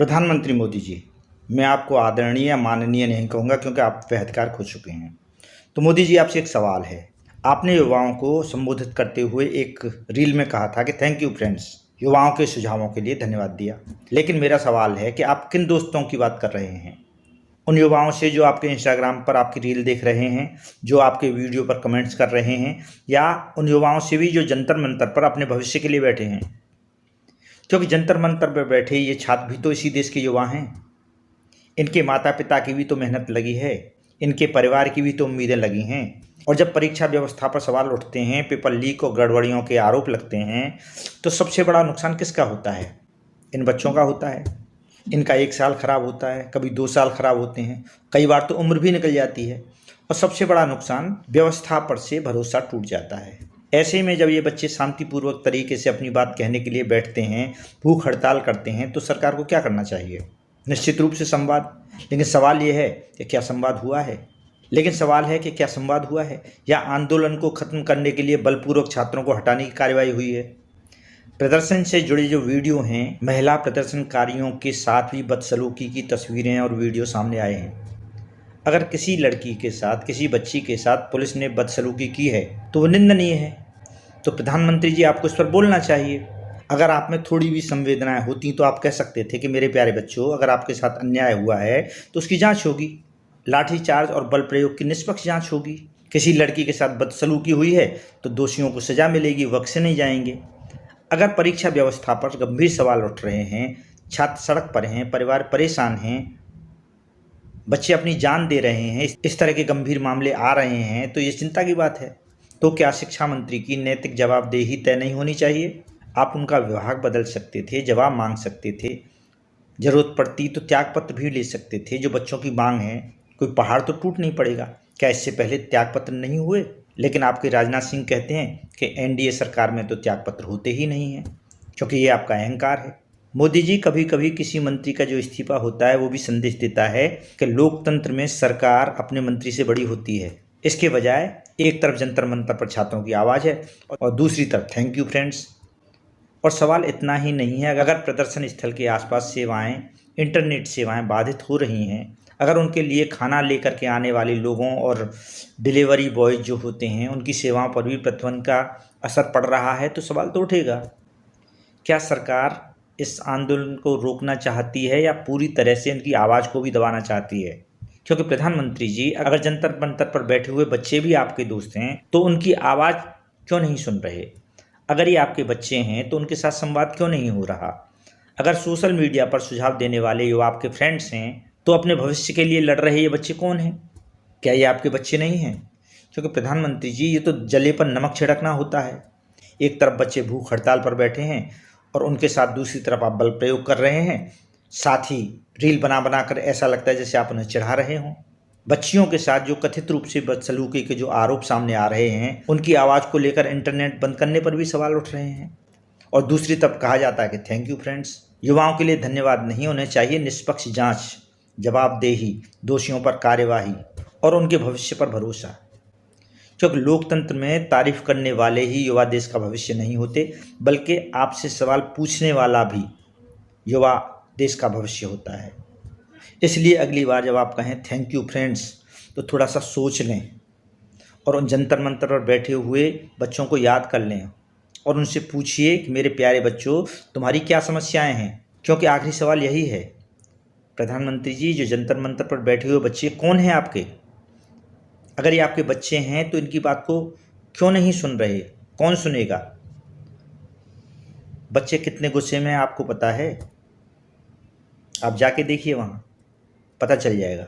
प्रधानमंत्री मोदी जी, मैं आपको आदरणीय या माननीय नहीं कहूँगा क्योंकि आप पे अधिकार खो चुके हैं। तो मोदी जी, आपसे एक सवाल है। आपने युवाओं को संबोधित करते हुए एक रील में कहा था कि थैंक यू फ्रेंड्स, युवाओं के सुझावों के लिए धन्यवाद दिया। लेकिन मेरा सवाल है कि आप किन दोस्तों की बात कर रहे हैं? उन युवाओं से जो आपके इंस्टाग्राम पर आपकी रील देख रहे हैं, जो आपके वीडियो पर कमेंट्स कर रहे हैं, या उन युवाओं से भी जो जंतर मंतर पर अपने भविष्य के लिए बैठे हैं? क्योंकि जंतर मंतर पर बैठे ये छात्र भी तो इसी देश के युवा हैं। इनके माता पिता की भी तो मेहनत लगी है, इनके परिवार की भी तो उम्मीदें लगी हैं। और जब परीक्षा व्यवस्था पर सवाल उठते हैं, पेपर लीक और गड़बड़ियों के आरोप लगते हैं, तो सबसे बड़ा नुकसान किसका होता है? इन बच्चों का होता है। इनका 1 साल खराब होता है, कभी 2 साल खराब होते हैं, कई बार तो उम्र भी निकल जाती है। और सबसे बड़ा नुकसान व्यवस्था पर से भरोसा टूट जाता है। ऐसे में जब ये बच्चे शांतिपूर्वक तरीके से अपनी बात कहने के लिए बैठते हैं, भूख हड़ताल करते हैं, तो सरकार को क्या करना चाहिए? निश्चित रूप से संवाद। लेकिन सवाल ये है कि क्या संवाद हुआ है? या आंदोलन को ख़त्म करने के लिए बलपूर्वक छात्रों को हटाने की कार्रवाई हुई है? प्रदर्शन से जुड़े जो वीडियो हैं, महिला प्रदर्शनकारियों के साथ भी बदसलूकी की तस्वीरें और वीडियो सामने आए हैं। अगर किसी लड़की के साथ, किसी बच्ची के साथ पुलिस ने बदसलूकी की है तो वो निंदनीय है। तो प्रधानमंत्री जी, आपको इस पर बोलना चाहिए। अगर आप में थोड़ी भी संवेदनाएं होती तो आप कह सकते थे कि मेरे प्यारे बच्चों, अगर आपके साथ अन्याय हुआ है तो उसकी जांच होगी, लाठीचार्ज और बल प्रयोग की निष्पक्ष जांच होगी। किसी लड़की के साथ बदसलूकी हुई है तो दोषियों को सजा मिलेगी, बख्शे नहीं जाएंगे। अगर परीक्षा व्यवस्था पर गंभीर सवाल उठ रहे हैं, छात्र सड़क पर हैं, परिवार परेशान हैं, बच्चे अपनी जान दे रहे हैं, इस तरह के गंभीर मामले आ रहे हैं, तो ये चिंता की बात है। तो क्या शिक्षा मंत्री की नैतिक जवाबदेही तय नहीं होनी चाहिए? आप उनका विभाग बदल सकते थे, जवाब मांग सकते थे, जरूरत पड़ती तो त्यागपत्र भी ले सकते थे। जो बच्चों की मांग है, कोई पहाड़ तो टूट नहीं पड़ेगा। क्या इससे पहले त्यागपत्र नहीं हुए? लेकिन आपके राजनाथ सिंह कहते हैं कि एनडीए सरकार में तो त्यागपत्र होते ही नहीं हैं, क्योंकि ये आपका अहंकार है। मोदी जी, कभी कभी किसी मंत्री का जो इस्तीफा होता है वो भी संदेश देता है कि लोकतंत्र में सरकार अपने मंत्री से बड़ी होती है। इसके बजाय एक तरफ जंतर मंतर पर छात्रों की आवाज़ है और दूसरी तरफ थैंक यू फ्रेंड्स। और सवाल इतना ही नहीं है, अगर प्रदर्शन स्थल के आसपास सेवाएं, इंटरनेट सेवाएं बाधित हो रही हैं, अगर उनके लिए खाना लेकर के आने वाले लोगों और डिलीवरी बॉयज जो होते हैं उनकी सेवाओं पर भी प्रतिबंध का असर पड़ रहा है, तो सवाल तो उठेगा। क्या सरकार इस आंदोलन को रोकना चाहती है या पूरी तरह से इनकी आवाज़ को भी दबाना चाहती है? क्योंकि प्रधानमंत्री जी, अगर जंतर मंतर पर बैठे हुए बच्चे भी आपके दोस्त हैं तो उनकी आवाज़ क्यों नहीं सुन रहे? अगर ये आपके बच्चे हैं तो उनके साथ संवाद क्यों नहीं हो रहा? अगर सोशल मीडिया पर सुझाव देने वाले युवा आपके फ्रेंड्स हैं तो अपने भविष्य के लिए लड़ रहे ये बच्चे कौन हैं? क्या ये आपके बच्चे नहीं हैं? क्योंकि प्रधानमंत्री जी, ये तो जले पर नमक छिड़कना होता है। एक तरफ बच्चे भूख हड़ताल पर बैठे हैं और उनके साथ दूसरी तरफ आप बल प्रयोग कर रहे हैं। साथ ही रील बना बना कर ऐसा लगता है जैसे आप उन्हें चिढ़ा रहे हों। बच्चियों के साथ जो कथित रूप से बदसलूकी के जो आरोप सामने आ रहे हैं, उनकी आवाज़ को लेकर इंटरनेट बंद करने पर भी सवाल उठ रहे हैं। और दूसरी तरफ कहा जाता है कि थैंक यू फ्रेंड्स। युवाओं के लिए धन्यवाद नहीं, होने चाहिए निष्पक्ष जांच, जवाबदेही, दोषियों पर कार्यवाही और उनके भविष्य पर भरोसा। क्योंकि लोकतंत्र में तारीफ करने वाले ही युवा देश का भविष्य नहीं होते, बल्कि आपसे सवाल पूछने वाला भी युवा देश का भविष्य होता है। इसलिए अगली बार जब आप कहें थैंक यू फ्रेंड्स, तो थोड़ा सा सोच लें और उन जंतर मंतर पर बैठे हुए बच्चों को याद कर लें और उनसे पूछिए कि मेरे प्यारे बच्चों, तुम्हारी क्या समस्याएं हैं? क्योंकि आखिरी सवाल यही है। प्रधानमंत्री जी, जो जंतर मंतर पर बैठे हुए बच्चे कौन हैं आपके? अगर ये आपके बच्चे हैं तो इनकी बात को क्यों नहीं सुन रहे? कौन सुनेगा? बच्चे कितने गुस्से में हैं आपको पता है? आप जाके देखिए, वहाँ पता चल जाएगा।